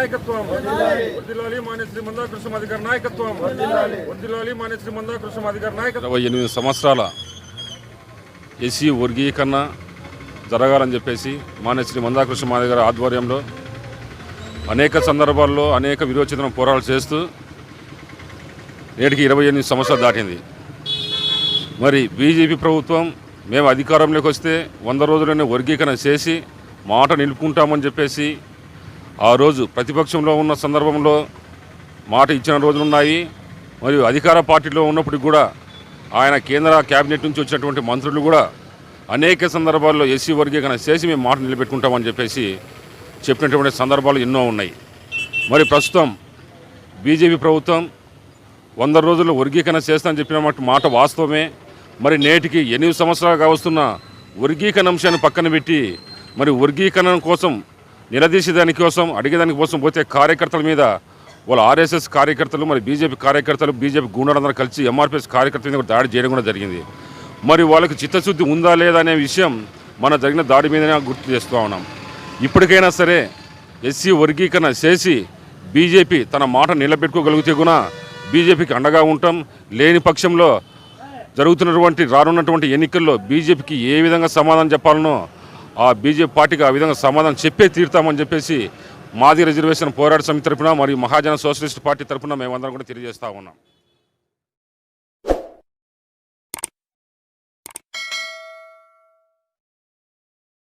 నాయకత్వం వర్ధిల్లాలి మాన్య శ్రీ మందాకృష్ణ అధికారి నాయకత్వం వర్ధిల్లాలి మాన్య శ్రీ మందాకృష్ణ అధికారి నాయకత్వం 28 సంవత్సరాల ఎస్సీ వర్గీకరణ జరగాలని చెప్పేసి మాన్య శ్రీ మందాకృష్ణ అధికారి ఆధ్వర్యంలో అనేక సందర్భాల్లో అనేక విరోచితమైన పోరాటాలు చేస్తూ నేటికి 28 సంవత్సరాలు దాటింది. మరి బీజేపీ ప్రభుత్వం మేము అధికారంలోకి వస్తే 100 రోజుల్లోనే వర్గీకరణ చేసి మాట నిలుపుకుంటామని చెప్పేసి ఆ రోజు ప్రతిపక్షంలో ఉన్న సందర్భంలో మాట ఇచ్చిన రోజులు ఉన్నాయి. మరియు అధికార పార్టీలో ఉన్నప్పటికి కూడా ఆయన కేంద్ర కేబినెట్ నుంచి వచ్చినటువంటి మంత్రులు కూడా అనేక సందర్భాల్లో ఎస్సీ వర్గీకరణ చేసి మేము మాట నిలబెట్టుకుంటామని చెప్పేసి చెప్పినటువంటి సందర్భాలు ఎన్నో ఉన్నాయి. మరి ప్రస్తుతం బీజేపీ ప్రభుత్వం 100 రోజుల్లో వర్గీకరణ చేస్తానని చెప్పిన మాట వాస్తవమే. మరి నేటికి 8 సంవత్సరాలుగా వస్తున్న వర్గీకరణ అంశాన్ని పక్కన పెట్టి మరి వర్గీకరణ కోసం నిలదీసేదాని కోసం అడిగేదాని కోసం పోతే కార్యకర్తల మీద వాళ్ళ ఆర్ఎస్ఎస్ కార్యకర్తలు మరి బీజేపీ కార్యకర్తలు బీజేపీ గుండాలందరూ కలిసి ఎంఆర్పీఎస్ కార్యకర్తల మీద దాడి చేయడం కూడా జరిగింది. మరి వాళ్ళకి చిత్తశుద్ధి ఉందా లేదా అనే విషయం మన జరిగిన దాడి మీదనే గుర్తు చేస్తూ ఉన్నాం. ఇప్పటికైనా సరే ఎస్సీ వర్గీకరణ చేసి బీజేపీ తన మాట నిలబెట్టుకోగలిగితే కూడా బీజేపీకి అండగా ఉంటాం. లేని పక్షంలో జరుగుతున్నటువంటి రానున్నటువంటి ఎన్నికల్లో బీజేపీకి ఏ విధంగా సమాధానం చెప్పాలనో ఆ బీజేపీ పార్టీకి ఆ విధంగా సమాధానం చెప్పే తీరుతామని చెప్పేసి మాది రిజర్వేషన్ పోరాట సమితి తరఫున మరియు మహాజన సోషలిస్ట్ పార్టీ తరఫున మేమందరం కూడా తెలియజేస్తూ ఉన్నాం.